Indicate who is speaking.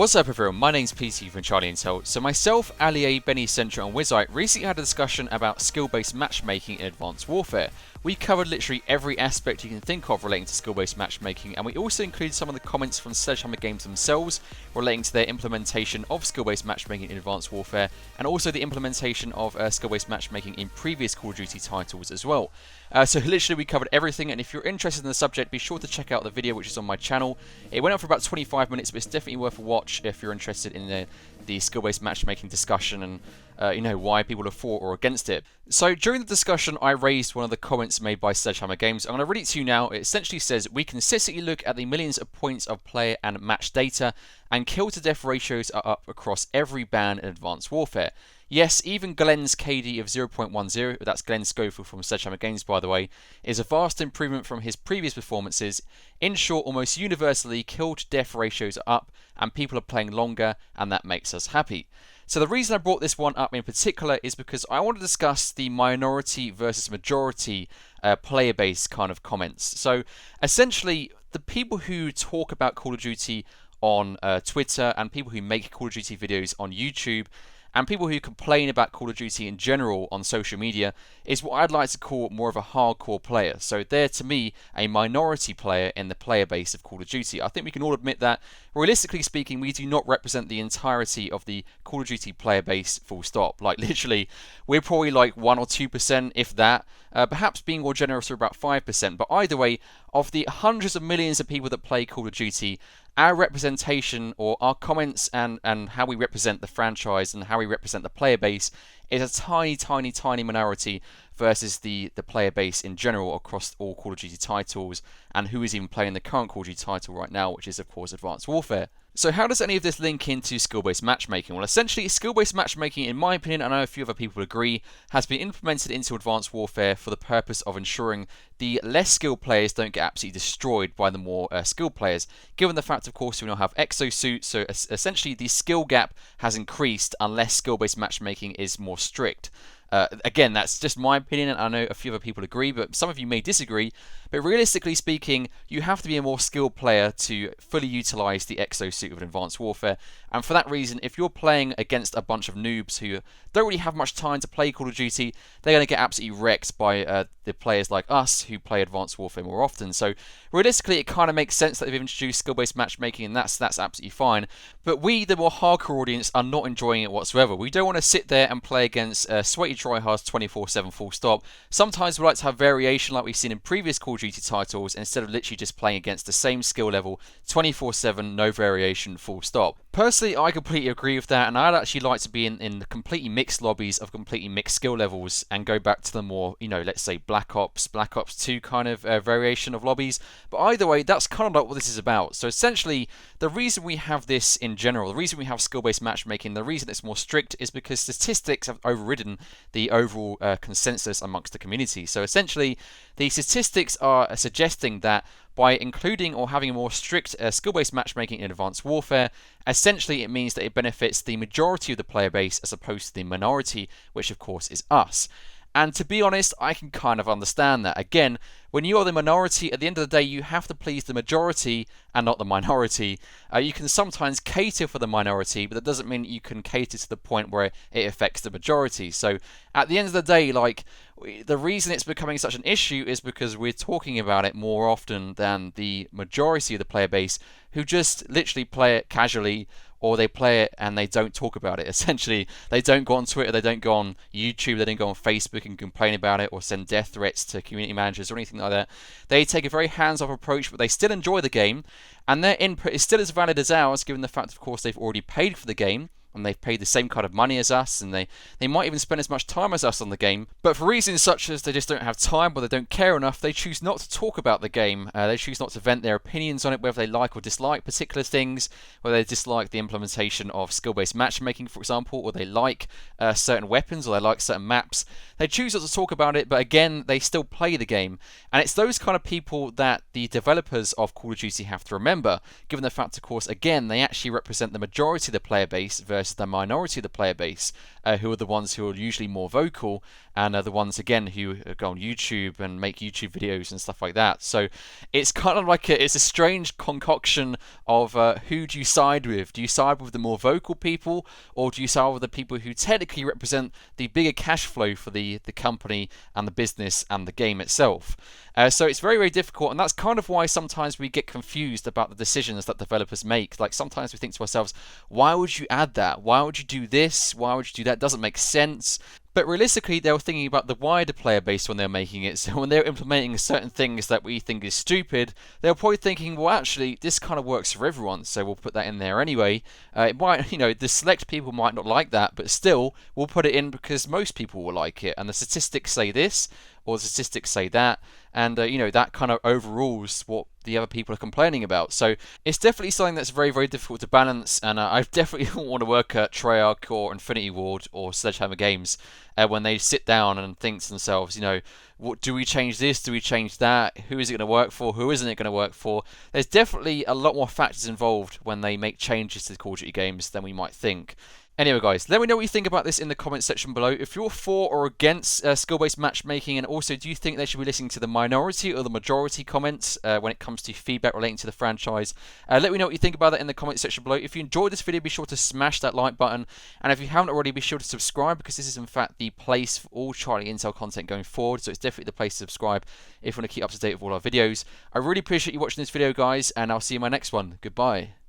Speaker 1: What's up everyone, my name's PC from Charlie Intel. So myself, Ali, Benny Central and Wizite recently had a discussion about skill-based matchmaking in Advanced Warfare. We covered literally every aspect you can think of relating to skill-based matchmaking, and we also included some of the comments from Sledgehammer Games themselves relating to their implementation of skill-based matchmaking in Advanced Warfare, and also the implementation of skill-based matchmaking in previous Call of Duty titles as well. So literally we covered everything, and if you're interested in the subject, be sure to check out the video which is on my channel. It went on for about 25 minutes, but it's definitely worth a watch if you're interested in the skill-based matchmaking discussion and why people are for or against it. So during the discussion, I raised one of the comments made by Sledgehammer Games. I'm going to read it to you now. It essentially says, "We consistently look at the millions of points of player and match data, and kill-to-death ratios are up across every ban in Advanced Warfare. Yes, even Glenn's KD of 0.10, that's Glenn Schofield from Sledgehammer Games by the way, is a vast improvement from his previous performances. In short, almost universally, kill-to-death ratios are up, and people are playing longer, and that makes us happy." So the reason I brought this one up in particular is because I want to discuss the minority versus majority player base kind of comments. So essentially, the people who talk about Call of Duty on Twitter, and people who make Call of Duty videos on YouTube, and people who complain about Call of Duty in general on social media, is what I'd like to call more of a hardcore player. So they're, to me, a minority player in the player base of Call of Duty. I think we can all admit that, realistically speaking, we do not represent the entirety of the Call of Duty player base, full stop. Like, literally, we're probably like 1 or 2%, if that. Perhaps being more generous, we're about 5%. But either way, of the hundreds of millions of people that play Call of Duty, our representation, or our comments and how we represent the franchise and how we represent the player base, is a tiny minority versus the player base in general across all Call of Duty titles, and who is even playing the current Call of Duty title right now, which is of course Advanced Warfare. So how does any of this link into skill-based matchmaking? Well, essentially, skill-based matchmaking, in my opinion, I know a few other people agree, has been implemented into Advanced Warfare for the purpose of ensuring the less skilled players don't get absolutely destroyed by the more skilled players. Given the fact, of course, we now have exosuits, so essentially the skill gap has increased unless skill-based matchmaking is more strict. Again, that's just my opinion, and I know a few other people agree, but some of you may disagree. But realistically speaking, you have to be a more skilled player to fully utilize the exosuit of Advanced Warfare. And for that reason, if you're playing against a bunch of noobs who don't really have much time to play Call of Duty, they're going to get absolutely wrecked by the players like us who play Advanced Warfare more often. So realistically, it kind of makes sense that they've introduced skill-based matchmaking, and that's absolutely fine. But we, the more hardcore audience, are not enjoying it whatsoever. We don't want to sit there and play against sweaty tryhards 24/7 full stop. Sometimes we like to have variation like we've seen in previous Call of Duty titles, instead of literally just playing against the same skill level 24/7, no variation, full stop. Personally, I completely agree with that, and I'd actually like to be in the completely mixed lobbies of completely mixed skill levels and go back to the more, let's say Black Ops 2 kind of variation of lobbies. But either way, that's kind of like what this is about. So essentially, the reason we have this in general, the reason we have skill-based matchmaking, the reason it's more strict is because statistics have overridden the overall consensus amongst the community. So essentially, the statistics are suggesting that by including or having a more strict skill-based matchmaking in Advanced Warfare, essentially it means that it benefits the majority of the player base as opposed to the minority, which of course is us. And to be honest, I can kind of understand that. Again, when you are the minority, at the end of the day, you have to please the majority and not the minority. You can sometimes cater for the minority, but that doesn't mean you can cater to the point where it affects the majority. So at the end of the day, the reason it's becoming such an issue is because we're talking about it more often than the majority of the player base, who just literally play it casually, or they play it and they don't talk about it. Essentially, they don't go on Twitter, they don't go on YouTube, they don't go on Facebook and complain about it or send death threats to community managers or anything like that. They take a very hands-off approach, but they still enjoy the game, and their input is still as valid as ours, given the fact, of course, they've already paid for the game, and they've paid the same kind of money as us, and they might even spend as much time as us on the game. But for reasons such as they just don't have time, or they don't care enough, they choose not to talk about the game. They choose not to vent their opinions on it, whether they like or dislike particular things, whether they dislike the implementation of skill-based matchmaking, for example, or they like certain weapons, or they like certain maps. They choose not to talk about it, but again, they still play the game. And it's those kind of people that the developers of Call of Duty have to remember, given the fact, of course, again, they actually represent the majority of the player base versus the minority of the player base. who are the ones who are usually more vocal, and are the ones again who go on YouTube and make YouTube videos and stuff like that. So it's kind of like it's a strange concoction of who do you side with? Do you side with the more vocal people, or do you side with the people who technically represent the bigger cash flow for the company and the business and the game itself? So it's very, very difficult, and that's kind of why sometimes we get confused about the decisions that developers make. Like sometimes we think to ourselves, why would you add that? Why would you do this? Why would you do that? It doesn't make sense. But realistically, they were thinking about the wider player base when they were making it. So when they were implementing certain things that we think is stupid, they were probably thinking, well, actually, this kind of works for everyone, so we'll put that in there anyway. It might, the select people might not like that, but still, we'll put it in because most people will like it. And the statistics say this, or the statistics say that, and that kind of overrules what the other people are complaining about. So it's definitely something that's very, very difficult to balance, and I definitely don't want to work at Treyarch or Infinity Ward or Sledgehammer Games when they sit down and think to themselves, what do we change this? Do we change that? Who is it going to work for? Who isn't it going to work for? There's definitely a lot more factors involved when they make changes to the Call of Duty games than we might think. Anyway, guys, let me know what you think about this in the comments section below. If you're for or against skill-based matchmaking, and also do you think they should be listening to the minority or the majority comments when it comes to feedback relating to the franchise? Let me know what you think about that in the comments section below. If you enjoyed this video, be sure to smash that like button. And if you haven't already, be sure to subscribe, because this is in fact the place for all Charlie Intel content going forward. So it's definitely the place to subscribe if you want to keep up to date with all our videos. I really appreciate you watching this video, guys, and I'll see you in my next one. Goodbye.